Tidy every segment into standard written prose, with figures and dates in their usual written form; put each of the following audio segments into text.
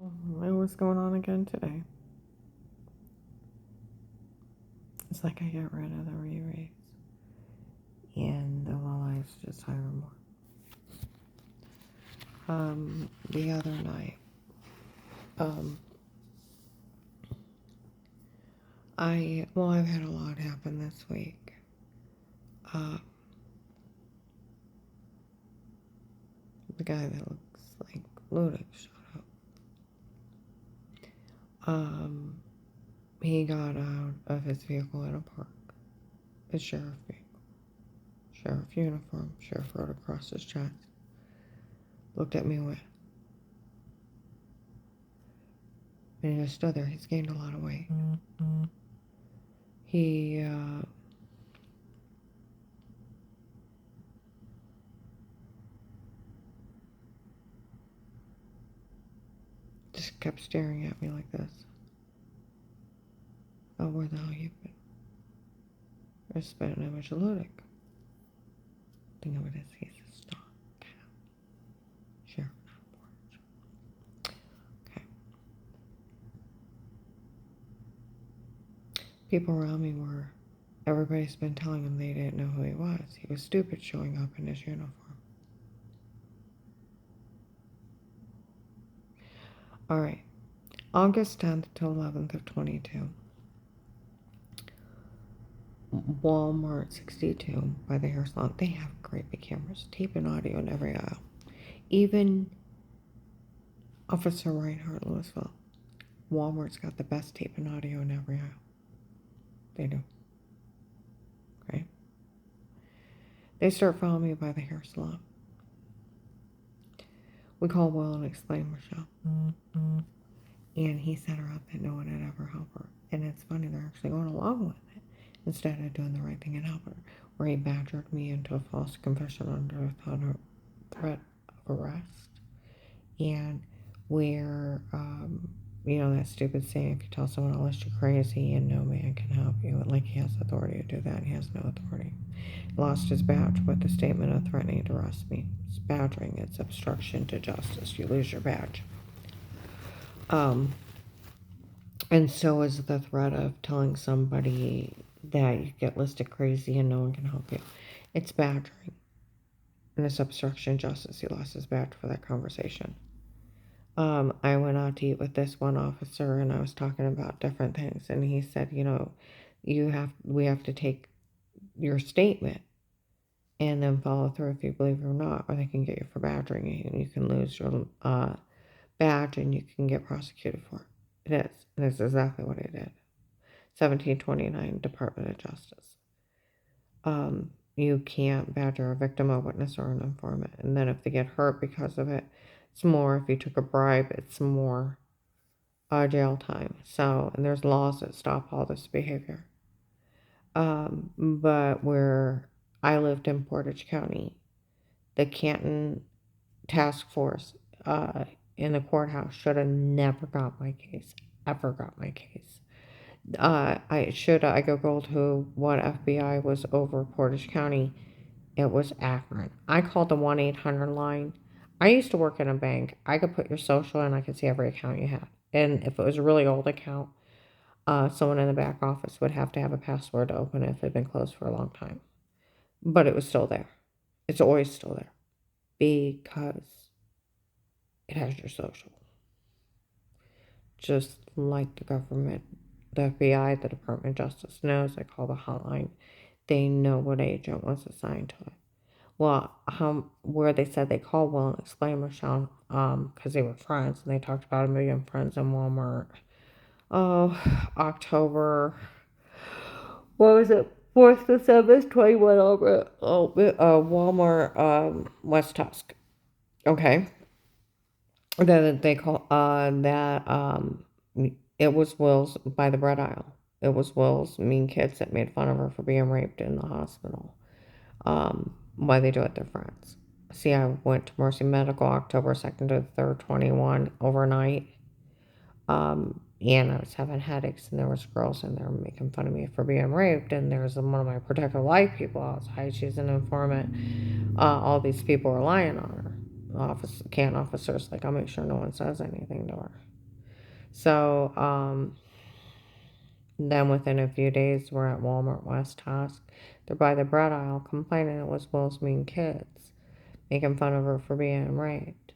And what's going on again today? It's like I get rid of the re-rates. And the low lights just higher more. The other night, I've had a lot happen this week. The guy that looks like Ludic showed up. He got out of his vehicle in a park. His sheriff vehicle. Sheriff uniform. Sheriff wrote across his chest. Looked at me and went. And he just stood there. He's gained a lot of weight. He, just kept staring at me like this. Oh, where the hell you been? I spent an image of Ludic. Think of it as he's a star. Sheriff not porch. Okay. People around me were, everybody's been telling him they didn't know who he was. He was stupid showing up in his uniform. All right. August 10th to 11th of 22. Walmart 62 by the hair salon. They have great big cameras, tape and audio in every aisle. Even Officer Reinhardt, Louisville. Walmart's got the best tape and audio in every aisle. They do. Okay? They start following me by the hair salon. We call Will and explain Michelle. And he set her up that no one had ever helped her. And it's funny, they're actually going along with it instead of doing the right thing and helping her. Where he badgered me into a false confession under threat of arrest. And where, that stupid saying, if you tell someone else you're crazy and no man can help you, like he has authority to do that, he has no authority. Lost his badge with the statement of threatening to arrest me. It's badgering, it's obstruction to justice. You lose your badge. And so is the threat of telling somebody that you get listed crazy and no one can help you. It's badgering. And it's obstruction of justice. He lost his badge for that conversation. I went out to eat with this one officer and I was talking about different things. And he said, we have to take your statement and then follow through if you believe it or not, or they can get you for badgering you and you can lose your badge and you can get prosecuted for it. It is. And it's exactly what he did. 1729 Department of Justice. You can't badger a victim, a witness, or an informant. And then if they get hurt because of it, it's more. If you took a bribe, it's more jail time. So, and there's laws that stop all this behavior. But where I lived in Portage County, the Canton Task Force in the courthouse should have never got my case, ever got my case. I googled what FBI was over Portage County. It was Akron. I called the 1-800 line. I used to work in a bank. I could put your social and I could see every account you had. And if it was a really old account, someone in the back office would have to have a password to open it if it had been closed for a long time. But it was still there. It's always still there. Because it has your social. Just like the government, the FBI, the Department of Justice knows. I call the hotline. They know what agent was assigned to it. Well, where they said they called Will and explained Michelle, because they were friends and they talked about a million friends in Walmart. Oh, October. What was it? 4th to 7th, 21 over. Walmart, West Tusk. Okay. Then they call it was Will's by the bread aisle. It was Will's mean kids that made fun of her for being raped in the hospital. Why they do it, their friends. See, I went to Mercy Medical October 2nd to 3rd, 21 overnight. And I was having headaches, and there was girls in there making fun of me for being raped. And there was one of my protective life people outside. She's an informant. All these people are lying on her. Can't officers, like, I'll make sure no one says anything to her. So, then within a few days, we're at Walmart West Tusk. They're by the bread aisle complaining it was Will's mean kids, making fun of her for being raped.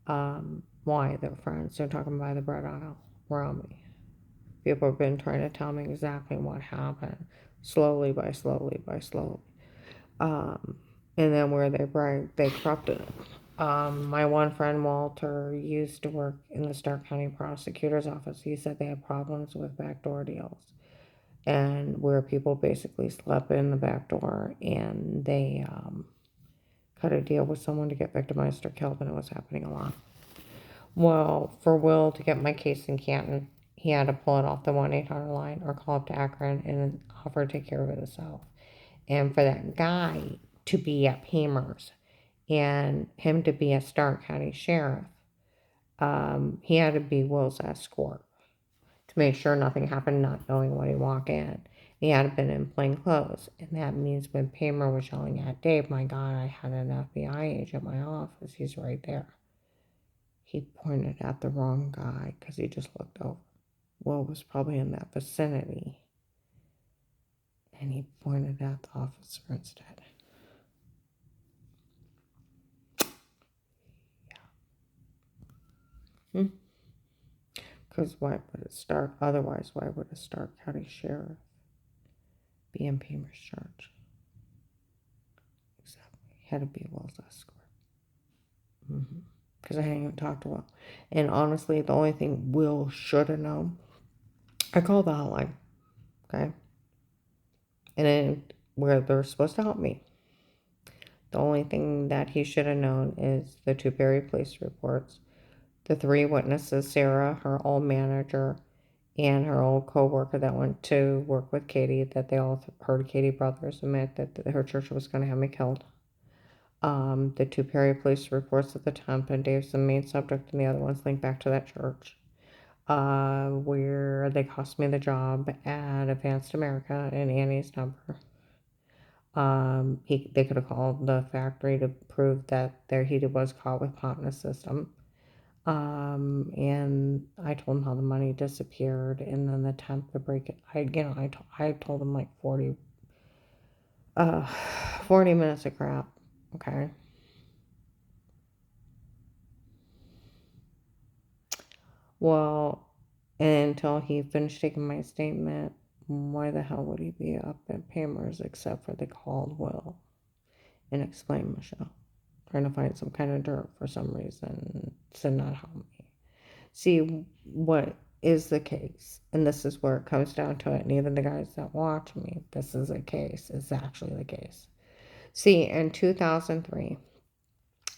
Why? They're friends. They're talking by the bread aisle around me. People have been trying to tell me exactly what happened, slowly by slowly by slowly. And then where they bragged, they corrupted it. My one friend Walter used to work in the Stark County Prosecutor's Office. He said they had problems with backdoor deals, and where people basically slept in the back door and they cut a deal with someone to get victimized or killed, and it was happening a lot. Well, for Will to get my case in Canton, he had to pull it off the 1-800 line or call up to Akron and offer to take care of it himself. And for that guy to be at Pamers and him to be a Stark County sheriff, he had to be Will's escort to make sure nothing happened, not knowing when he walked in. He had been in plain clothes, and that means when Pamer was yelling at Dave, my God, I had an FBI agent in my office. He's right there. He pointed at the wrong guy because he just looked over. Will was probably in that vicinity, and he pointed at the officer instead. Yeah. Because why would it start? Otherwise, why would a Stark County sheriff be in Pamer's charge? Exactly. He had to be Will's escort. Because I hadn't even talked to Will. And honestly, the only thing Will should have known, I called the hotline, okay? And then where they're supposed to help me. The only thing that he should have known is the 2 Perry police reports, the 3 witnesses, Sarah, her old manager, and her old co-worker that went to work with Katie, that they all heard Katie Brothers admit that her church was going to have me killed. The 2 Perry police reports of the temp, and Dave's the main subject, and the other ones linked back to that church. Where they cost me the job at Advanced America and Annie's number. They could have called the factory to prove that their heater was caught with pot in the system. And I told him how the money disappeared, and then the temp to break it. I told him like 40 minutes of crap. Okay. Well, until he finished taking my statement, why the hell would he be up at Pamers except for they called Will and explained Michelle, trying to find some kind of dirt for some reason to not help me. See, what is the case, and this is where it comes down to it, and even the guys that watch me, this is a case, is actually the case. See, in 2003,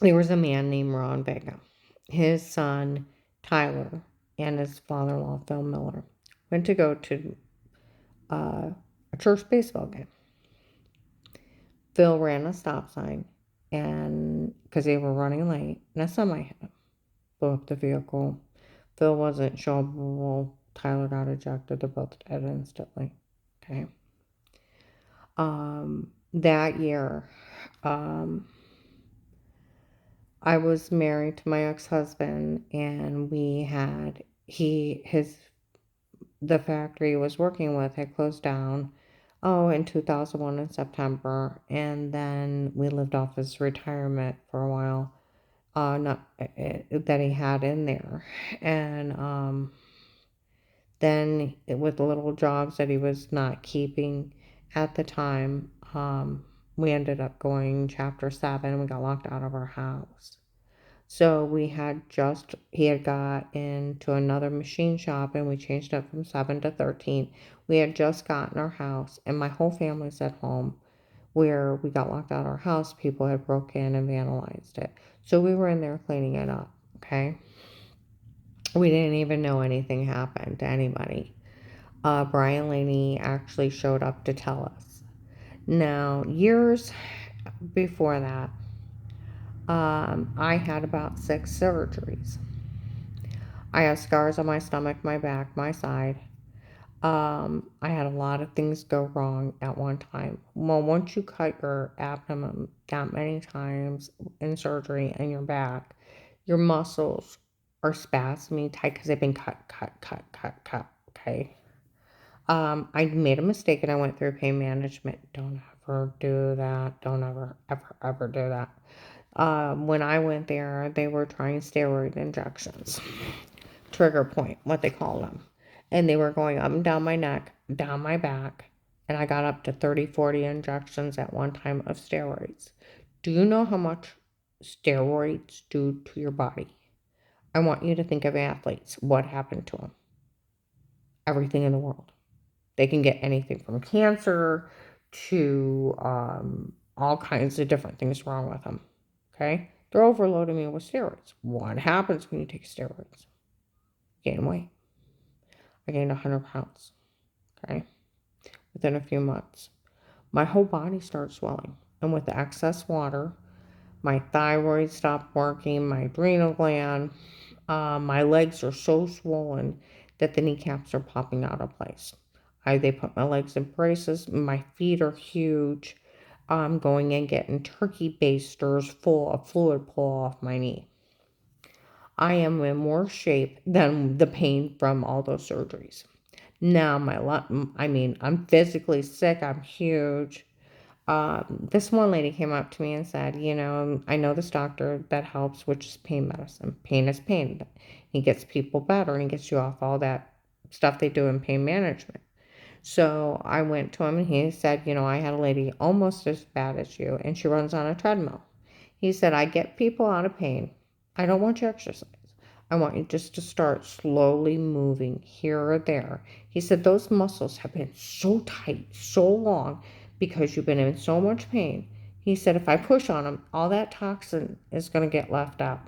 there was a man named Ron Vega. His son, Tyler, and his father-in-law, Phil Miller, went to go to a church baseball game. Phil ran a stop sign, and because they were running late, and a semi hit him, blew up the vehicle. Phil wasn't showable. Tyler got ejected. They're both dead instantly. Okay. That year, I was married to my ex-husband, and the factory he was working with had closed down, in 2001 in September, and then we lived off his retirement for a while, that he had in there, and then with the little jobs that he was not keeping at the time, we ended up going Chapter 7, and we got locked out of our house. So he had got into another machine shop, and we changed up from 7 to 13. We had just gotten our house, and my whole family's at home. Where we got locked out of our house, people had broken in and vandalized it. So we were in there cleaning it up, okay? We didn't even know anything happened to anybody. Brian Laney actually showed up to tell us. Now, years before that, I had about 6 surgeries. I have scars on my stomach, my back, my side. I had a lot of things go wrong at one time. Well, once you cut your abdomen that many times in surgery and your back, your muscles or spasmy tight because they've been cut. Okay. I made a mistake and I went through pain management. Don't ever do that. Don't ever do that. When I went there, they were trying steroid injections, trigger point, what they call them. And they were going up and down my neck, down my back, and I got up to 30, 40 injections at one time of steroids. Do you know how much steroids do to your body? I want you to think of athletes. What happened to them? Everything in the world. They can get anything from cancer to all kinds of different things wrong with them. Okay? They're overloading me with steroids. What happens when you take steroids? Gain weight. I gained 100 pounds. Okay? Within a few months. My whole body started swelling. And with the excess water, my thyroid stopped working, my adrenal gland, my legs are so swollen that the kneecaps are popping out of place. They put my legs in braces. My feet are huge. I'm going and getting turkey basters full of fluid pull off my knee. I am in more shape than the pain from all those surgeries. Now I'm physically sick. I'm huge. This one lady came up to me and said, I know this doctor that helps, which is pain medicine. Pain is pain. He gets people better and he gets you off all that stuff they do in pain management. So I went to him and he said, I had a lady almost as bad as you and she runs on a treadmill. He said, I get people out of pain. I don't want you to exercise. I want you just to start slowly moving here or there. He said, those muscles have been so tight, so long because you've been in so much pain. He said, if I push on them, all that toxin is going to get left out.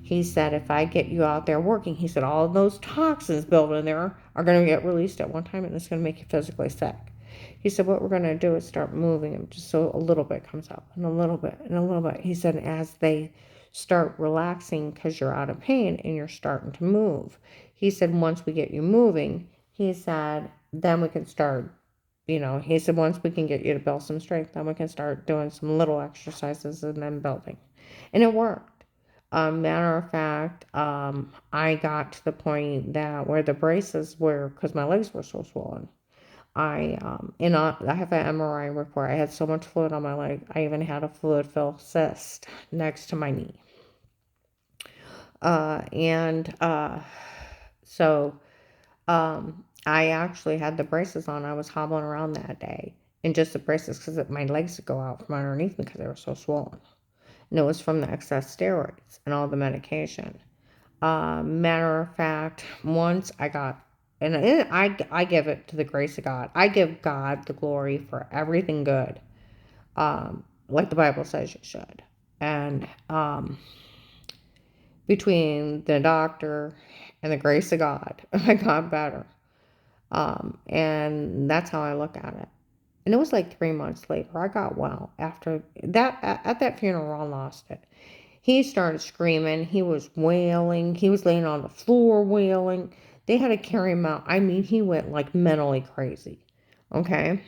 He said, if I get you out there working, he said, all those toxins built in there are going to get released at one time and it's going to make you physically sick. He said, what we're going to do is start moving them just so a little bit comes out and a little bit and a little bit. He said, as they start relaxing because you're out of pain and you're starting to move. He said, once we get you moving, he said, then we can start, he said, once we can get you to build some strength, then we can start doing some little exercises and then building. And it worked. Matter of fact, I got to the point that where the braces were, because my legs were so swollen, I have an MRI report. I had so much fluid on my leg. I even had a fluid-filled cyst next to my knee. So I actually had the braces on. I was hobbling around that day in just the braces because my legs would go out from underneath me because they were so swollen. And it was from the excess steroids and all the medication. Matter of fact, once I got, and I give it to the grace of God. I give God the glory for everything good, like the Bible says you should. And between the doctor and the grace of God, I got better. And that's how I look at it. And it was like 3 months later, I got well. After that, at that funeral, I lost it. He started screaming. He was wailing. He was laying on the floor wailing. They had to carry him out. I mean, he went like mentally crazy. Okay?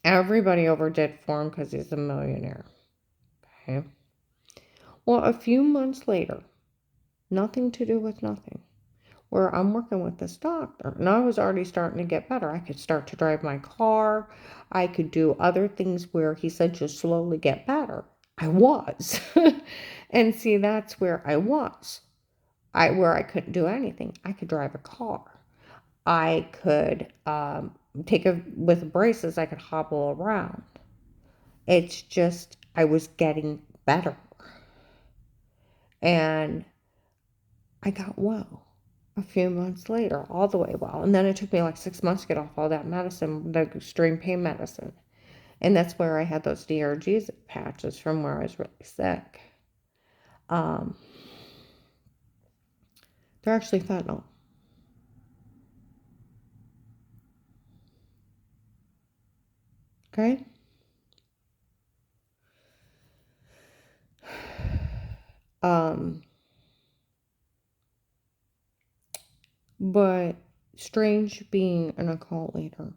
Everybody overdid for him because he's a millionaire. Okay? Well, a few months later, nothing to do with nothing, where I'm working with this doctor. And I was already starting to get better. I could start to drive my car. I could do other things where he said just slowly get better. I was. And see, that's where I was. Where I couldn't do anything. I could drive a car. I could with braces, I could hobble around. It's just, I was getting better. And I got well a few months later, all the way well. And then it took me like 6 months to get off all that medicine, the extreme pain medicine. And that's where I had those DRGs patches from where I was really sick. They're actually fentanyl. Okay? But Strange, being an occult leader,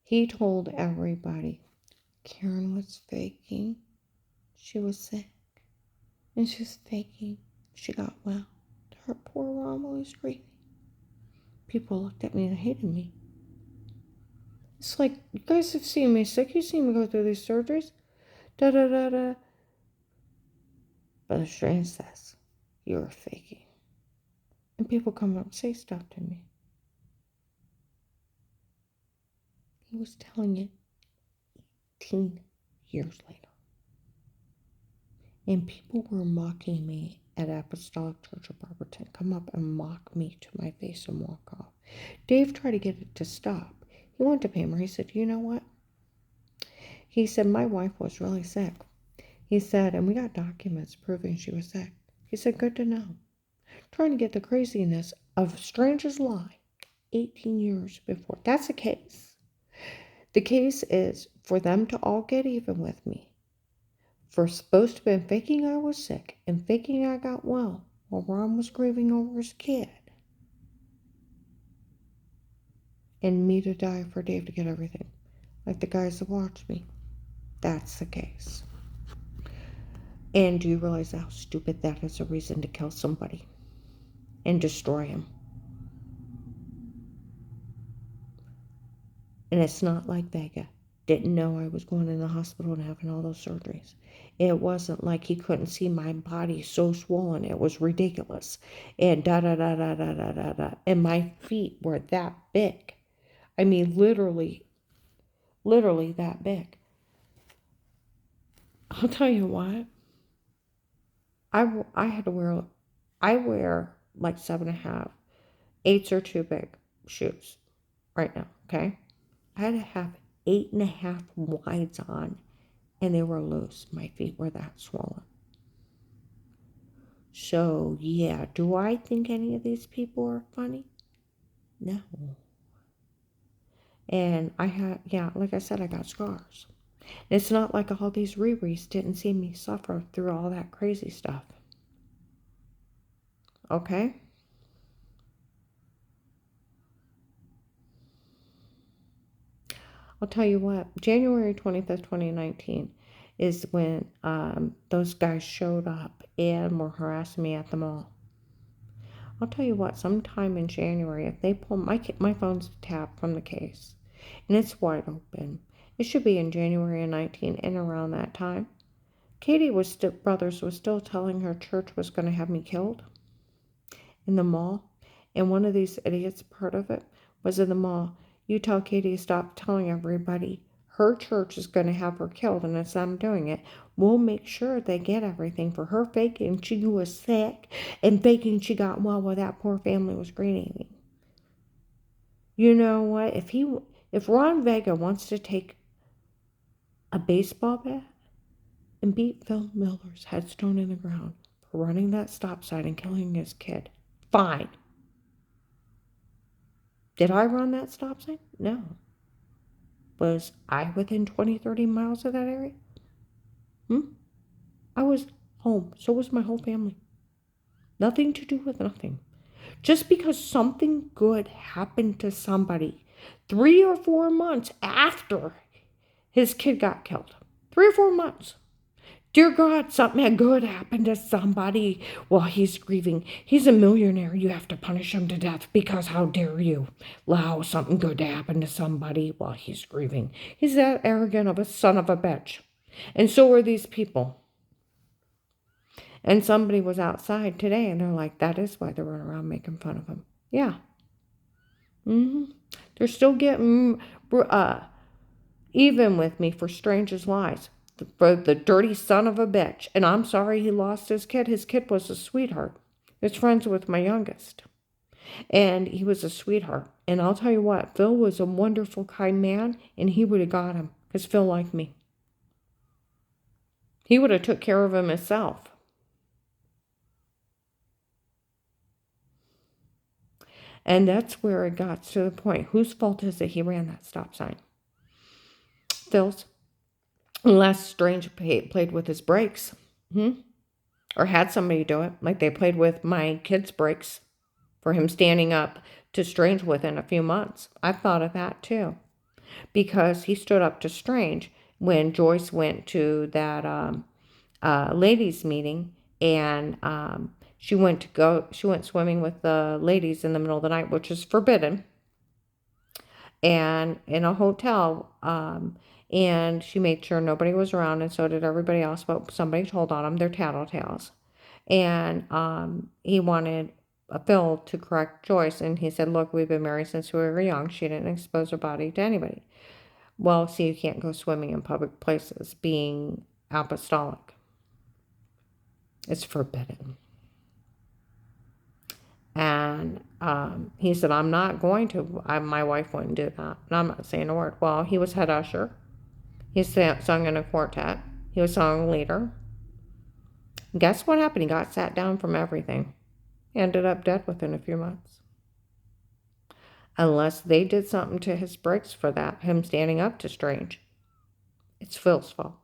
he told everybody Karen was faking. She was sick. And she was faking. She got well poor Ron while he's grieving. People looked at me and hated me. It's like, you guys have seen me sick. You've seen me go through these surgeries. Da da da da. But the strain says, you're faking. And people come up and say stuff to me. He was telling it 18 years later. And people were mocking me at Apostolic Church of Barberton. Come up and mock me to my face and walk off. Dave tried to get it to stop. He went to Pamela. He said, you know what? He said, my wife was really sick. He said, and we got documents proving she was sick. He said, good to know. Trying to get the craziness of Strange's lie 18 years before. That's the case. The case is for them to all get even with me. For supposed to have been faking I was sick and faking I got well while Ron was grieving over his kid. And me to die for Dave to get everything. Like the guys that watched me. That's the case. And do you realize how stupid that is a reason to kill somebody and destroy him? And it's not like Vega didn't know I was going in the hospital and having all those surgeries. It wasn't like he couldn't see my body so swollen. It was ridiculous. And da-da-da-da-da-da-da. And my feet were that big. I mean, literally that big. I'll tell you what. I had to wear, I wear like 7.5. 8s are too big shoes right now, okay? I had to have 8.5 wides on, and they were loose. My feet were that swollen. So, yeah, do I think any of these people are funny? No. And I had, yeah, like I said, I got scars. And it's not like all these Riris didn't see me suffer through all that crazy stuff. Okay? I'll tell you what, January 25th, 2019 is when those guys showed up and were harassing me at the mall. I'll tell you what, sometime in January, if they pull, my phone's tapped from the case, and it's wide open. It should be in January of 19, and around that time. Katie Brothers was still telling her church was going to have me killed in the mall, and one of these idiots, part of it, was in the mall. You tell Katie to stop telling everybody her church is going to have her killed, and as I'm doing it, we'll make sure they get everything for her faking she was sick and faking she got well while that poor family was grieving. You know what? If Ron Vega wants to take a baseball bat and beat Phil Miller's headstone in the ground for running that stop sign and killing his kid, fine. Did I run that stop sign? No. Was I within 20, 30 miles of that area? I was home. So was my whole family. Nothing to do with nothing. Just because something good happened to somebody 3 or 4 months after his kid got killed. 3 or 4 months. Dear God, something good happened to somebody while he's grieving. He's a millionaire. You have to punish him to death because how dare you allow something good to happen to somebody while he's grieving. He's that arrogant of a son of a bitch. And so are these people. And somebody was outside today and they're like, that is why they're running around making fun of him. Yeah. They're still getting even with me for Strange's lies. For the dirty son of a bitch. And I'm sorry he lost his kid. His kid was a sweetheart. He was friends with my youngest. And he was a sweetheart. And I'll tell you what, Phil was a wonderful, kind man, and he would have got him. Because Phil liked me. He would have took care of him himself. And that's where it got to the point. Whose fault is it he ran that stop sign? Phil's. Unless Strange played with his brakes. Or had somebody do it. Like they played with my kid's brakes for him standing up to Strange within a few months. I thought of that too. Because he stood up to Strange when Joyce went to that ladies' meeting and She went swimming with the ladies in the middle of the night, which is forbidden, and in a hotel. And she made sure nobody was around, and so did everybody else, but somebody told on them. They're tattletales. And he wanted Phil to correct Joyce, and he said, look, we've been married since we were young. She didn't expose her body to anybody. Well, see, you can't go swimming in public places being apostolic. It's forbidden. And he said, I'm not going to. My wife wouldn't do that. And I'm not saying a word. Well, he was head usher. He sung in a quartet. He was song leader. Guess what happened? He got sat down from everything. He ended up dead within a few months. Unless they did something to his brakes for that, him standing up to Strange. It's Phil's fault.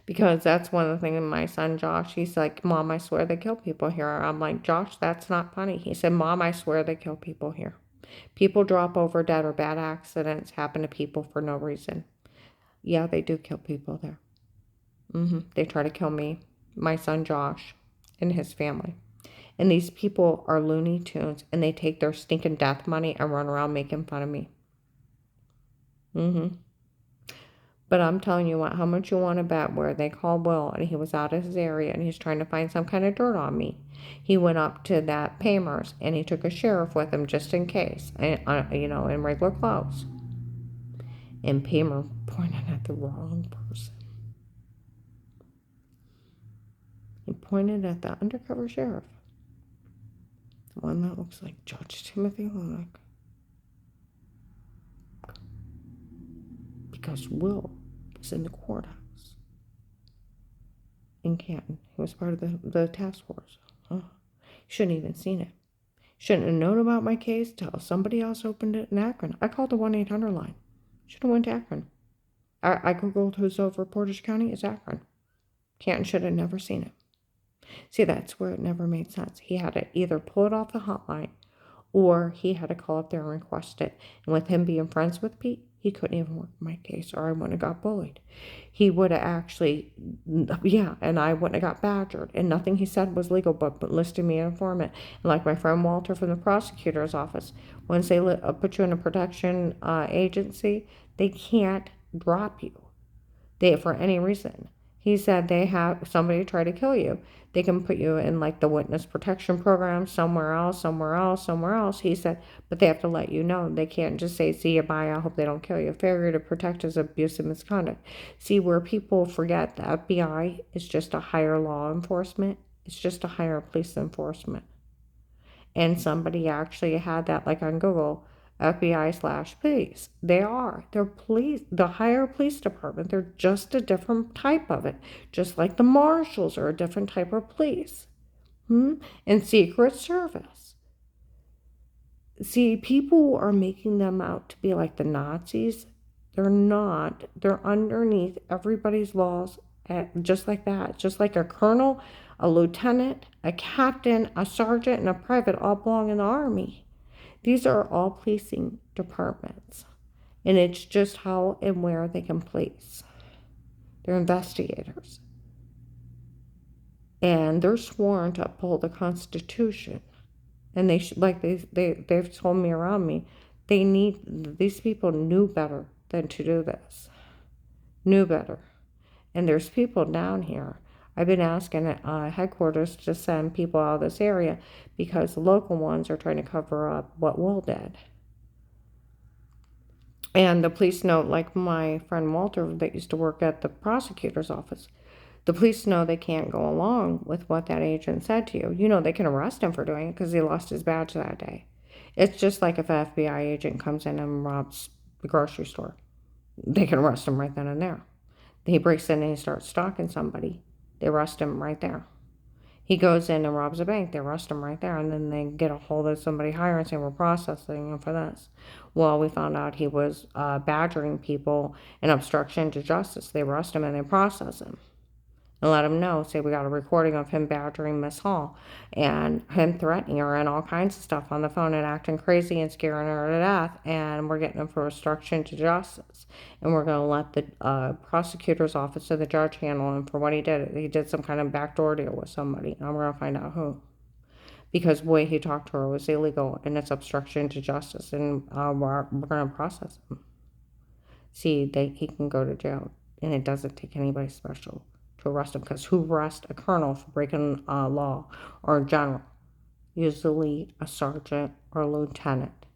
Because that's one of the things, my son Josh, he's like, Mom, I swear they kill people here. I'm like, Josh, that's not funny. He said, Mom, I swear they kill people here. People drop over dead, or bad accidents happen to people for no reason. Yeah, they do kill people there. They try to kill me, my son Josh, and his family. And these people are Looney Tunes, and they take their stinking death money and run around making fun of me. But I'm telling you what, how much you want to bet where they called Will, and he was out of his area, and he's trying to find some kind of dirt on me. He went up to that Pamers, and he took a sheriff with him just in case, and, in regular clothes. And Pamer pointed at the wrong person. He pointed at the undercover sheriff. The one that looks like Judge Timothy Lonick. Because Will was in the courthouse in Canton. He was part of the task force. Shouldn't even seen it. Shouldn't have known about my case till somebody else opened it in Akron. I called the 1-800 line. Should have went to Akron. I Googled who's over Portage County. It's Akron. Canton should have never seen it. See, that's where it never made sense. He had to either pull it off the hotline, or he had to call up there and request it. And with him being friends with Pete, he couldn't even work my case, or I wouldn't have got bullied. He would have actually, and I wouldn't have got badgered. And nothing he said was legal, but listed me an informant. And like my friend Walter from the prosecutor's office, once they put you in a protection agency, they can't drop you for any reason. He said they have somebody try to kill you, they can put you in like the witness protection program somewhere else. He said, but they have to let you know. They can't just say, see you, bye, I hope they don't kill you. Failure to protect is abuse and misconduct. See, where people forget the FBI is just a higher law enforcement. It's just a higher police enforcement. And somebody actually had that, like on Google, FBI/police. They're police, the higher police department. They're just a different type of it. Just like the marshals are a different type of police. And Secret Service. See, people are making them out to be like the Nazis. They're not. They're underneath everybody's laws, just like that. Just like a colonel, a lieutenant, a captain, a sergeant, and a private all belong in the Army. These are all policing departments, and it's just how and where they can police. They're investigators, and they're sworn to uphold the Constitution. And they've told me around me, these people knew better than to do this. Knew better. And there's people down here. I've been asking headquarters to send people out of this area because the local ones are trying to cover up what Will did. And the police know, like my friend Walter that used to work at the prosecutor's office, the police know they can't go along with what that agent said to you. They can arrest him for doing it because he lost his badge that day. It's just like if an FBI agent comes in and robs the grocery store. They can arrest him right then and there. He breaks in and he starts stalking somebody. They arrest him right there. He goes in and robs a bank. They arrest him right there. And then they get a hold of somebody higher and say, we're processing him for this. Well, we found out he was badgering people and obstruction to justice. They arrest him and they process him. and let him know. Say we got a recording of him badgering Miss Hall and him threatening her and all kinds of stuff on the phone and acting crazy and scaring her to death. And we're getting him for obstruction to justice. And we're going to let the prosecutor's office or the judge handle him for what he did. He did some kind of backdoor deal with somebody. And we're going to find out who. Because the way he talked to her was illegal and it's obstruction to justice. And we're going to process him. See, he can go to jail. And it doesn't take anybody special to arrest him, because who arrests a colonel for breaking law, or a general? Usually a sergeant or a lieutenant.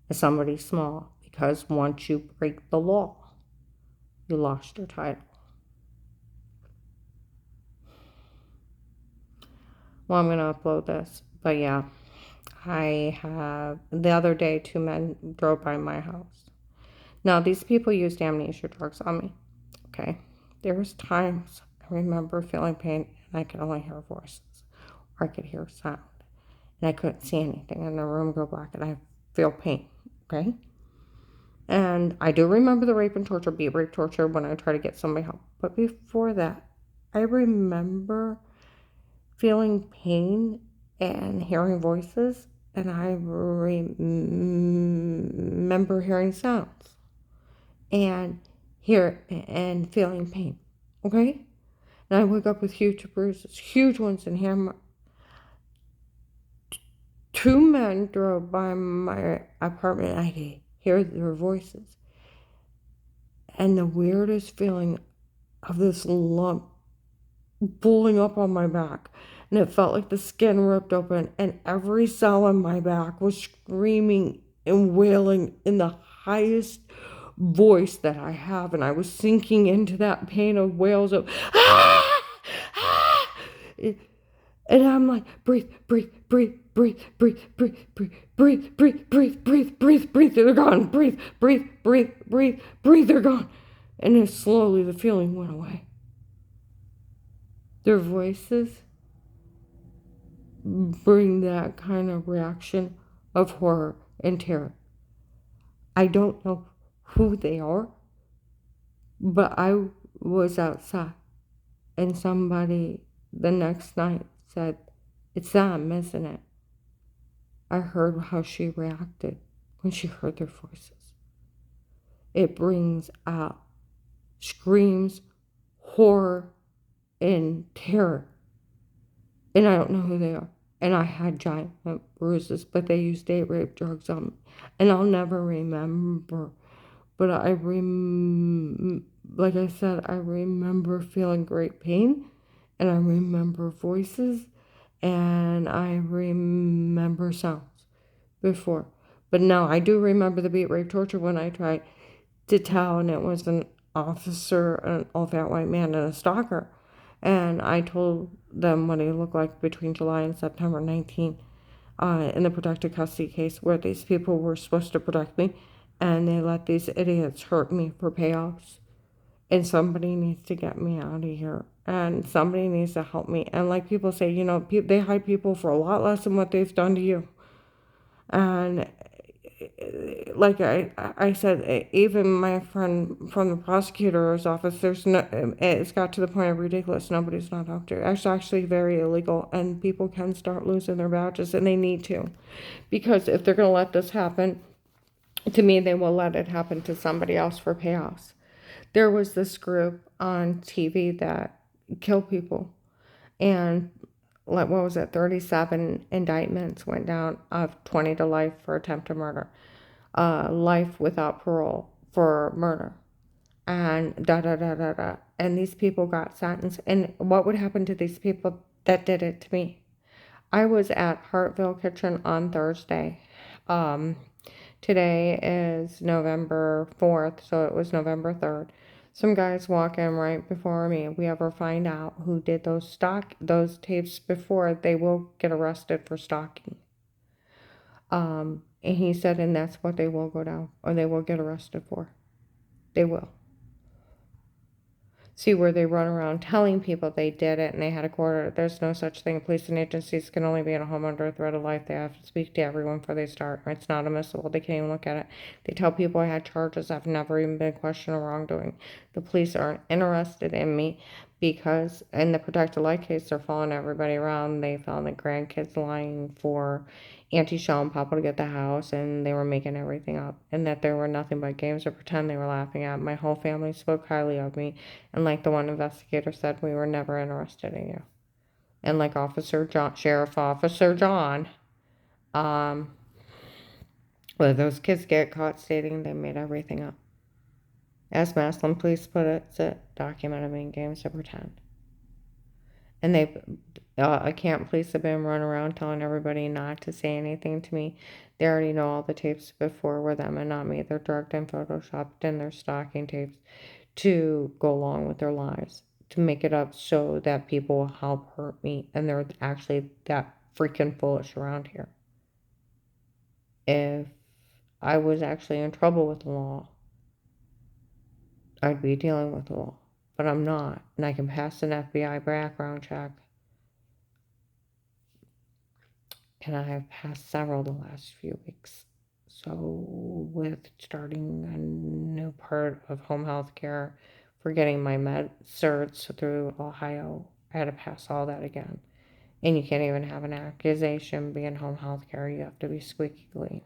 It's somebody small, because once you break the law, you lost your title. Well, I'm going to upload this, but yeah, the other day, 2 men drove by my house. Now, these people used amnesia drugs on me, okay? There was times I remember feeling pain and I could only hear voices, or I could hear sound, and I couldn't see anything, and the room go black, and I feel pain, okay? And I do remember the rape and torture, beat rape torture, when I try to get somebody help. But before that, I remember feeling pain and hearing voices, and I remember hearing sounds and feeling pain, okay? And I wake up with huge bruises, huge ones in here. 2 men drove by my apartment. I could hear their voices. And the weirdest feeling of this lump pulling up on my back. And it felt like the skin ripped open, and every cell in my back was screaming and wailing in the highest voice that I have. And I was sinking into that pain of wails of, ah, ah. And I'm like, breathe, breathe, breathe, breathe, breathe, breathe, breathe, breathe, breathe, breathe, breathe, breathe, breathe, they're gone. Breathe, breathe, breathe, breathe, breathe, they're gone. And then slowly the feeling went away. Their voices bring that kind of reaction of horror and terror. I don't know who they are, but I was outside and somebody the next night said, "It's them, isn't it?" I heard how she reacted when she heard their voices. It brings out screams, horror, and terror. And I don't know who they are. And I had giant bruises, but they used date rape drugs on me. And I'll never remember. But like I said, I remember feeling great pain. And I remember voices. And I remember sounds before. But no, I do remember the beat rape torture when I tried to tell, and it was an officer, an all-fat white man, and a stalker. And I told them what he looked like between July and September 19 in the protected custody case, where these people were supposed to protect me, and they let these idiots hurt me for payoffs. And somebody needs to get me out of here, and somebody needs to help me. And like people say, they hide people for a lot less than what they've done to you. And like I said, even my friend from the prosecutor's office, it's got to the point of ridiculous. Nobody's not out there. It's actually very illegal, and people can start losing their badges, and they need to. Because if they're going to let this happen to me, they will let it happen to somebody else for payoffs. There was this group on TV that killed people, and what was it, 37 indictments went down, of 20 to life for attempted murder, life without parole for murder, and da da da da da. And these people got sentenced. And what would happen to these people that did it to me? I was at Hartville Kitchen on Thursday. Today is November 4th, so it was November 3rd. Some guys walk in right before me. If we ever find out who did those tapes before, they will get arrested for stalking. And he said, and that's what they will go down, or they will get arrested for. They will. See, where they run around telling people they did it and they had a court. There's no such thing. Police and agencies can only be in a home under threat of life. They have to speak to everyone before they start. It's not admissible. They can't even look at it. They tell people I had charges. I've never even been questioned of wrongdoing. The police aren't interested in me because in the protected life case, they're following everybody around. They found the grandkids lying for Auntie Shaw and Papa to get the house, and they were making everything up, and that there were nothing but games to pretend they were laughing at. My whole family spoke highly of me, and like the one investigator said, we were never interested in you. And like Sheriff Officer John, well, those kids get caught stating they made everything up. As Massillon police put it, documented main games to pretend. And Camp police have been running around telling everybody not to say anything to me. They already know all the tapes before were them and not me. They're drugged and photoshopped in their stalking tapes to go along with their lies, to make it up so that people will help hurt me. And they're actually that freaking foolish around here. If I was actually in trouble with the law, I'd be dealing with the law. But I'm not. And I can pass an FBI background check. And I have passed several the last few weeks. So with starting a new part of home health care for getting my med certs through Ohio, I had to pass all that again. And you can't even have an accusation being home health care. You have to be squeaky clean.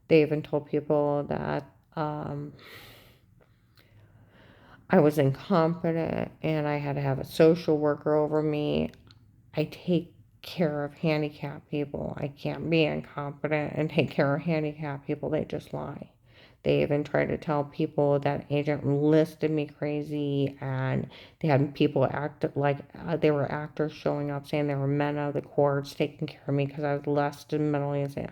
They even told people that I was incompetent and I had to have a social worker over me. I take care of handicapped people. I can't be incompetent and take care of handicapped people. They just lie. They even tried to tell people that agent listed me crazy, and they had people act like they were actors showing up saying they were men of the courts taking care of me because I was listed mentally insane.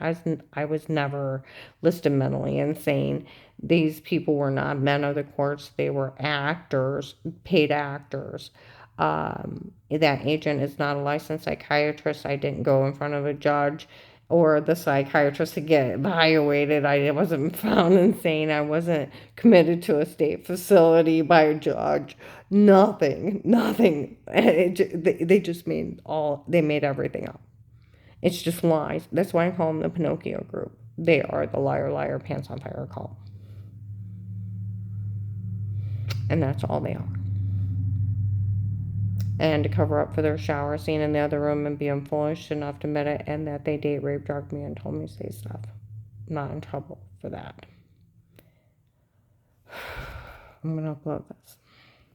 I was never listed mentally insane. These people were not men of the courts. They were actors, paid actors. That agent is not a licensed psychiatrist. I didn't go in front of a judge or the psychiatrist to get evaluated. I wasn't found insane. I wasn't committed to a state facility by a judge. Nothing. They just they made everything up. It's just lies. That's why I call them the Pinocchio group. They are the liar, liar, pants on fire cult. And that's all they are. And to cover up for their shower scene in the other room and being foolish enough to admit it, and that they date, rape, drugged me, and told me to say stuff. I'm not in trouble for that. I'm gonna upload this.